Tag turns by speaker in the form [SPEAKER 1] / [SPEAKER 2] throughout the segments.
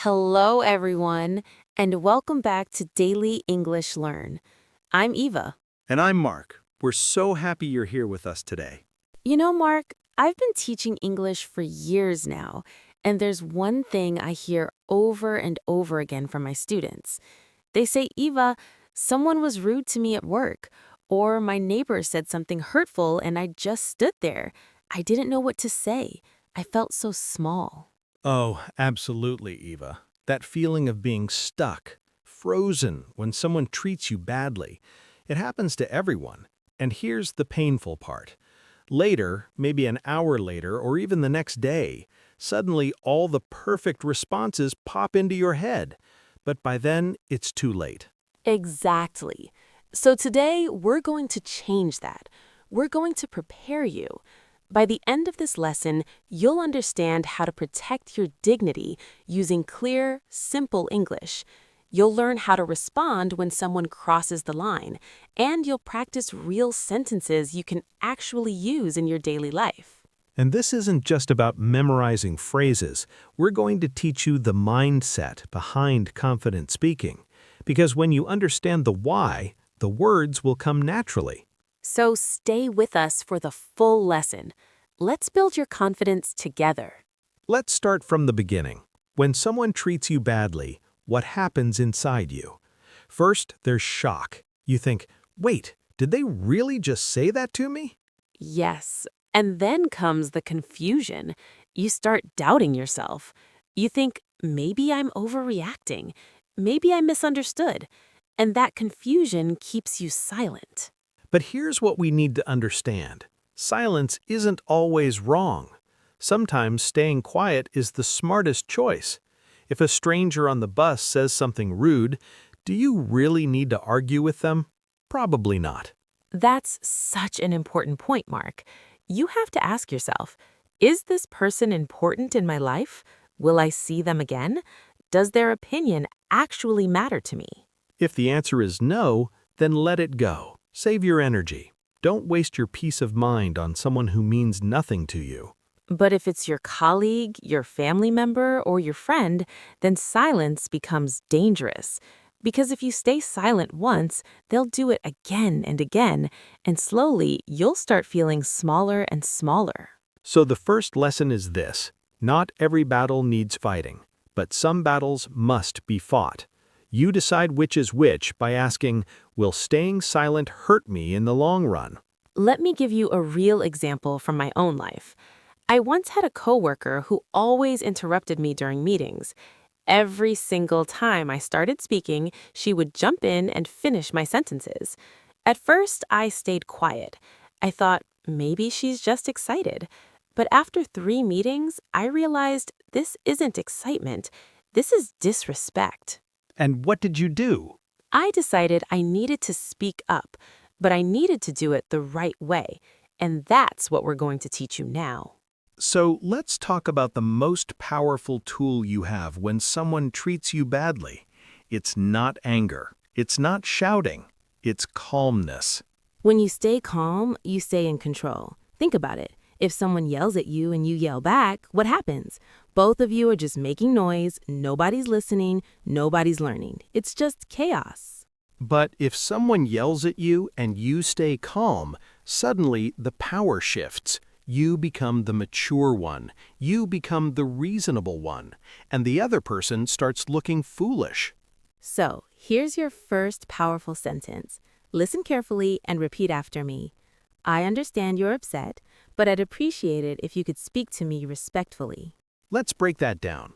[SPEAKER 1] Hello, everyone, and welcome back to Daily English Learn. I'm Eva.
[SPEAKER 2] And I'm Mark. We're so happy you're here with us today.
[SPEAKER 1] You know, Mark, I've been teaching English for years now, and there's one thing I hear over and over again from my students. They say, Eva, someone was rude to me at work, or my neighbor said something hurtful and I just stood there. I didn't know what to say. I felt so small.
[SPEAKER 2] Oh, absolutely, Eva. That feeling of being stuck, frozen when someone treats you badly. It happens to everyone. And here's the painful part. Later, maybe an hour later, or even the next day, suddenly all the perfect responses pop into your head. But by then, it's too late.
[SPEAKER 1] Exactly. So today, we're going to change that. We're going to prepare you. By the end of this lesson, you'll understand how to protect your dignity using clear, simple English. You'll learn how to respond when someone crosses the line, and you'll practice real sentences you can actually use in your daily life.
[SPEAKER 2] And this isn't just about memorizing phrases. We're going to teach you the mindset behind confident speaking. Because when you understand the why, the words will come naturally.
[SPEAKER 1] So stay with us for the full lesson. Let's build your confidence together.
[SPEAKER 2] Let's start from the beginning. When someone treats you badly, what happens inside you? First, there's shock. You think, wait, did they really just say that to me?
[SPEAKER 1] Yes, and then comes the confusion. You start doubting yourself. You think, maybe I'm overreacting. Maybe I misunderstood. And that confusion keeps you silent.
[SPEAKER 2] But here's what we need to understand. Silence isn't always wrong. Sometimes staying quiet is the smartest choice. If a stranger on the bus says something rude, do you really need to argue with them? Probably not.
[SPEAKER 1] That's such an important point, Mark. You have to ask yourself, is this person important in my life? Will I see them again? Does their opinion actually matter to me?
[SPEAKER 2] If the answer is no, then let it go. Save your energy. Don't waste your peace of mind on someone who means nothing to you.
[SPEAKER 1] But if it's your colleague, your family member, or your friend, then silence becomes dangerous. Because if you stay silent once, they'll do it again and again, and slowly you'll start feeling smaller and smaller.
[SPEAKER 2] So the first lesson is this. Not every battle needs fighting, but some battles must be fought. You decide which is which by asking, will staying silent hurt me in the long run?
[SPEAKER 1] Let me give you a real example from my own life. I once had a coworker who always interrupted me during meetings. Every single time I started speaking, she would jump in and finish my sentences. At first, I stayed quiet. I thought, maybe she's just excited. But after 3 meetings, I realized this isn't excitement. This is disrespect.
[SPEAKER 2] And what did you do?
[SPEAKER 1] I decided I needed to speak up, but I needed to do it the right way. And that's what we're going to teach you now.
[SPEAKER 2] So let's talk about the most powerful tool you have when someone treats you badly. It's not anger. It's not shouting. It's calmness.
[SPEAKER 1] When you stay calm, you stay in control. Think about it. If someone yells at you and you yell back, what happens? Both of you are just making noise, nobody's listening, nobody's learning. It's just chaos.
[SPEAKER 2] But if someone yells at you and you stay calm, suddenly the power shifts. You become the mature one. You become the reasonable one. And the other person starts looking foolish.
[SPEAKER 1] So, here's your first powerful sentence. Listen carefully and repeat after me. I understand you're upset, but I'd appreciate it if you could speak to me respectfully.
[SPEAKER 2] Let's break that down.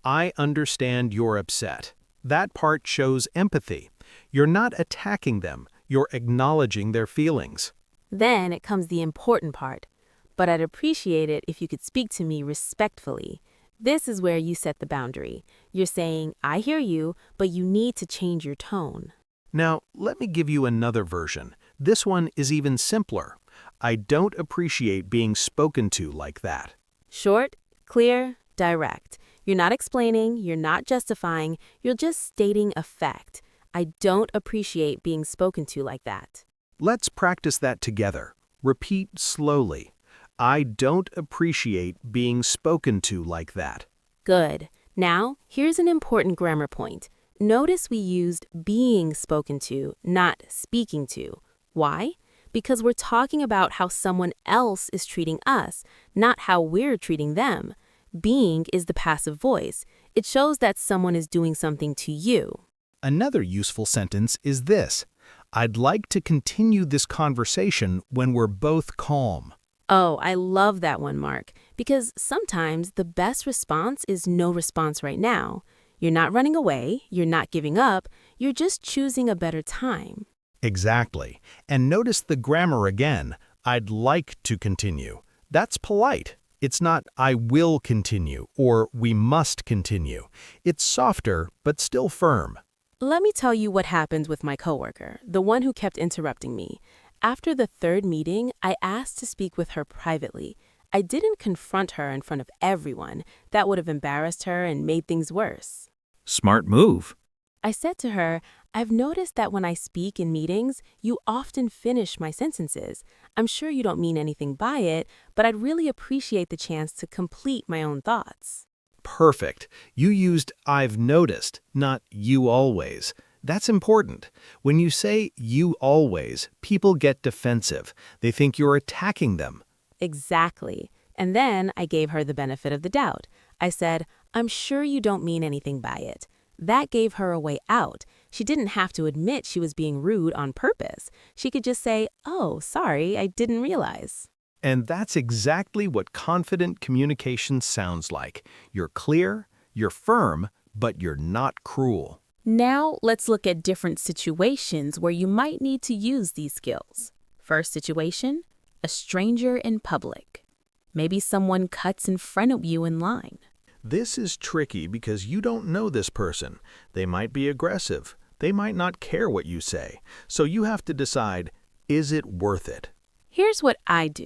[SPEAKER 2] I understand you're upset. That part shows empathy. You're not attacking them. You're acknowledging their feelings.
[SPEAKER 1] Then it comes the important part. But I'd appreciate it if you could speak to me respectfully. This is where you set the boundary. You're saying, I hear you, but you need to change your tone.
[SPEAKER 2] Now, let me give you another version. This one is even simpler. I don't appreciate being spoken to like that.
[SPEAKER 1] Short, clear, direct. You're not explaining, you're not justifying, you're just stating a fact. I don't appreciate being spoken to like that.
[SPEAKER 2] Let's practice that together. Repeat slowly. I don't appreciate being spoken to like that.
[SPEAKER 1] Good. Now, here's an important grammar point. Notice we used being spoken to, not speaking to. Why? Because we're talking about how someone else is treating us, not how we're treating them. Being is the passive voice. It shows that someone is doing something to you.
[SPEAKER 2] Another useful sentence is this: I'd like to continue this conversation when we're both calm.
[SPEAKER 1] Oh, I love that one, Mark, because sometimes the best response is no response right now. You're not running away, you're not giving up, you're just choosing a better time.
[SPEAKER 2] Exactly. And notice the grammar again. I'd like to continue. That's polite. It's not I will continue or we must continue. It's softer, but still firm.
[SPEAKER 1] Let me tell you what happened with my coworker, the one who kept interrupting me. After the third meeting, I asked to speak with her privately. I didn't confront her in front of everyone. That would have embarrassed her and made things worse.
[SPEAKER 3] Smart move.
[SPEAKER 1] I said to her, I've noticed that when I speak in meetings, you often finish my sentences. I'm sure you don't mean anything by it, but I'd really appreciate the chance to complete my own thoughts.
[SPEAKER 2] Perfect. You used I've noticed, not you always. That's important. When you say you always, people get defensive. They think you're attacking them.
[SPEAKER 1] Exactly. And then I gave her the benefit of the doubt. I said, I'm sure you don't mean anything by it. That gave her a way out. She didn't have to admit she was being rude on purpose. She could just say, oh, sorry, I didn't realize.
[SPEAKER 2] And that's exactly what confident communication sounds like. You're clear, you're firm, but you're not cruel.
[SPEAKER 1] Now, let's look at different situations where you might need to use these skills. First situation, a stranger in public. Maybe someone cuts in front of you in line.
[SPEAKER 2] This is tricky because you don't know this person. They might be aggressive. They might not care what you say. So you have to decide, is it worth it?
[SPEAKER 1] Here's what I do.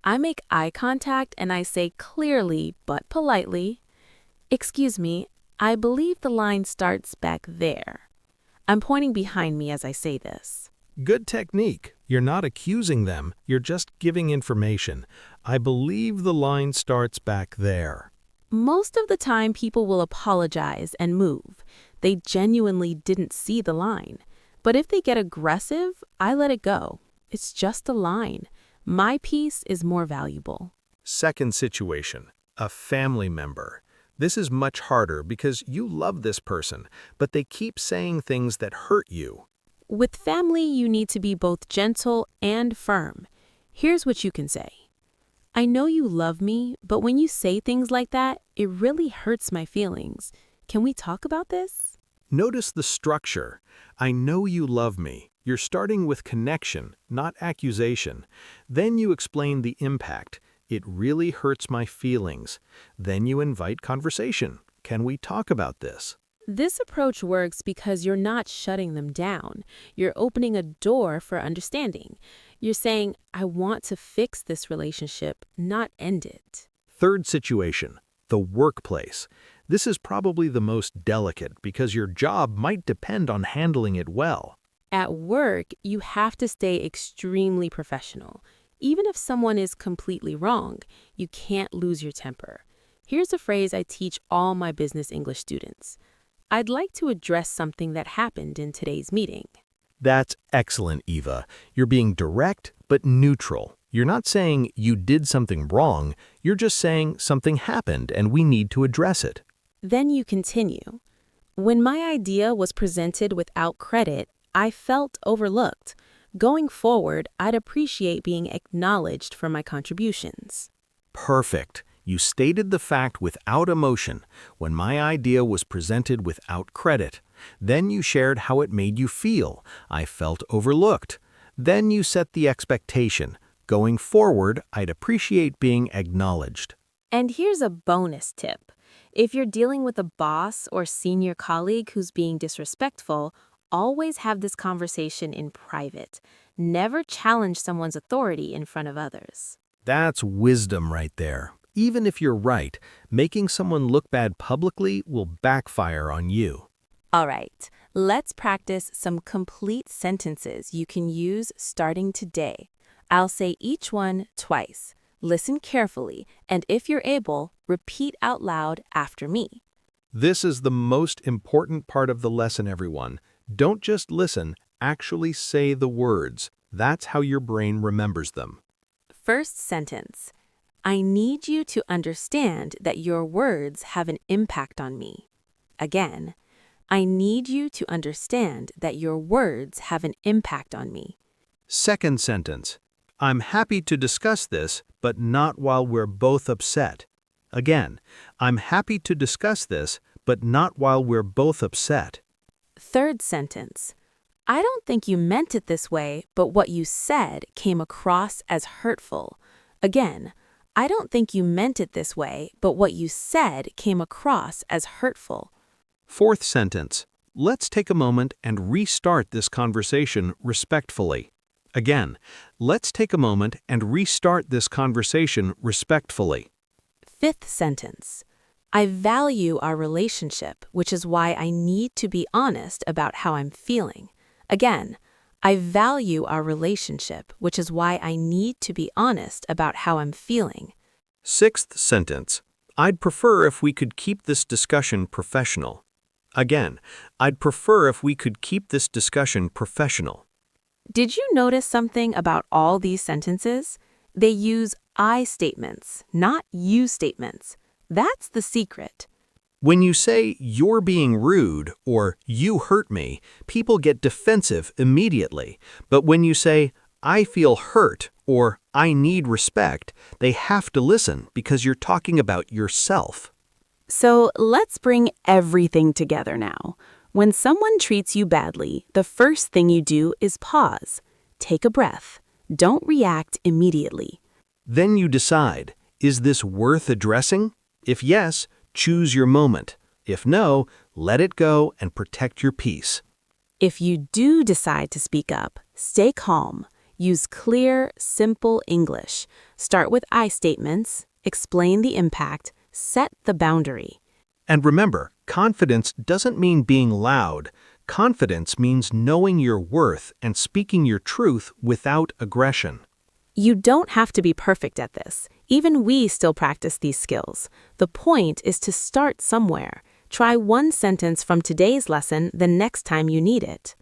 [SPEAKER 1] I make eye contact and I say clearly but politely, excuse me, I believe the line starts back there. I'm pointing behind me as I say this.
[SPEAKER 2] Good technique. You're not accusing them. You're just giving information. I believe the line starts back there.
[SPEAKER 1] Most of the time, people will apologize and move. They genuinely didn't see the line. But if they get aggressive, I let it go. It's just a line. My piece is more valuable.
[SPEAKER 2] Second situation, a family member. This is much harder because you love this person, but they keep saying things that hurt you.
[SPEAKER 1] With family, you need to be both gentle and firm. Here's what you can say. I know you love me, but when you say things like that, it really hurts my feelings. Can we talk about this?
[SPEAKER 2] Notice the structure. I know you love me. You're starting with connection, not accusation. Then you explain the impact. It really hurts my feelings. Then you invite conversation. Can we talk about this?
[SPEAKER 1] This approach works because you're not shutting them down. You're opening a door for understanding. You're saying, I want to fix this relationship, not end it.
[SPEAKER 2] Third situation, the workplace. This is probably the most delicate because your job might depend on handling it well.
[SPEAKER 1] At work, you have to stay extremely professional. Even if someone is completely wrong, you can't lose your temper. Here's a phrase I teach all my business English students. I'd like to address something that happened in today's meeting.
[SPEAKER 2] That's excellent, Eva. You're being direct but neutral. You're not saying you did something wrong. You're just saying something happened and we need to address it.
[SPEAKER 1] Then you continue. When my idea was presented without credit, I felt overlooked. Going forward, I'd appreciate being acknowledged for my contributions.
[SPEAKER 2] Perfect. You stated the fact without emotion. When my idea was presented without credit. Then you shared how it made you feel. I felt overlooked. Then you set the expectation. Going forward, I'd appreciate being acknowledged.
[SPEAKER 1] And here's a bonus tip. If you're dealing with a boss or senior colleague who's being disrespectful, always have this conversation in private. Never challenge someone's authority in front of others.
[SPEAKER 2] That's wisdom right there. Even if you're right, making someone look bad publicly will backfire on you.
[SPEAKER 1] All right, let's practice some complete sentences you can use starting today. I'll say each one twice. Listen carefully, and if you're able, repeat out loud after me.
[SPEAKER 2] This is the most important part of the lesson, everyone. Don't just listen, actually say the words. That's how your brain remembers them.
[SPEAKER 1] First sentence. I need you to understand that your words have an impact on me. Again, I need you to understand that your words have an impact on me.
[SPEAKER 2] Second sentence. I'm happy to discuss this, but not while we're both upset. Again, I'm happy to discuss this, but not while we're both upset.
[SPEAKER 1] Third sentence. I don't think you meant it this way, but what you said came across as hurtful. Again, I don't think you meant it this way, but what you said came across as hurtful.
[SPEAKER 2] Fourth sentence. Let's take a moment and restart this conversation respectfully. Again, let's take a moment and restart this conversation respectfully.
[SPEAKER 1] Fifth sentence. I value our relationship, which is why I need to be honest about how I'm feeling. Again, I value our relationship, which is why I need to be honest about how I'm feeling.
[SPEAKER 2] Sixth sentence. I'd prefer if we could keep this discussion professional. Again, I'd prefer if we could keep this discussion professional.
[SPEAKER 1] Did you notice something about all these sentences? They use I statements, not you statements. That's the secret.
[SPEAKER 2] When you say, you're being rude, or you hurt me, people get defensive immediately. But when you say, I feel hurt, or I need respect, they have to listen because you're talking about yourself.
[SPEAKER 1] So let's bring everything together now. When someone treats you badly, the first thing you do is pause. Take a breath. Don't react immediately.
[SPEAKER 2] Then you decide, is this worth addressing? If yes, choose your moment. If no, let it go and protect your peace.
[SPEAKER 1] If you do decide to speak up, stay calm. Use clear, simple English. Start with I statements, explain the impact, set the boundary.
[SPEAKER 2] And remember, confidence doesn't mean being loud. Confidence means knowing your worth and speaking your truth without aggression.
[SPEAKER 1] You don't have to be perfect at this. Even we still practice these skills. The point is to start somewhere. Try one sentence from today's lesson the next time you need it.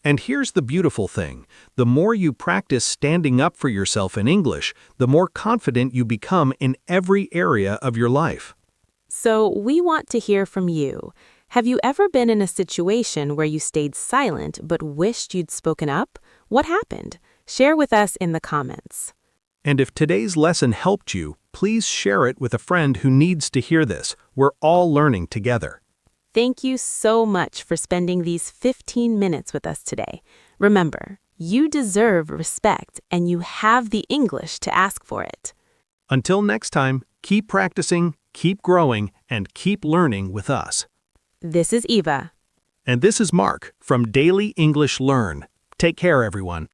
[SPEAKER 2] And here's the beautiful thing. The more you practice standing up for yourself in English, the more confident you become in every area of your life.
[SPEAKER 1] So we want to hear from you. Have you ever been in a situation where you stayed silent but wished you'd spoken up? What happened? Share with us in the comments.
[SPEAKER 2] And if today's lesson helped you, please share it with a friend who needs to hear this. We're all learning together.
[SPEAKER 1] Thank you so much for spending these 15 minutes with us today. Remember, you deserve respect and you have the English to ask for it.
[SPEAKER 2] Until next time, keep practicing, keep growing, and keep learning with us.
[SPEAKER 1] This is Eva.
[SPEAKER 2] And this is Mark from Daily English Learn. Take care, everyone.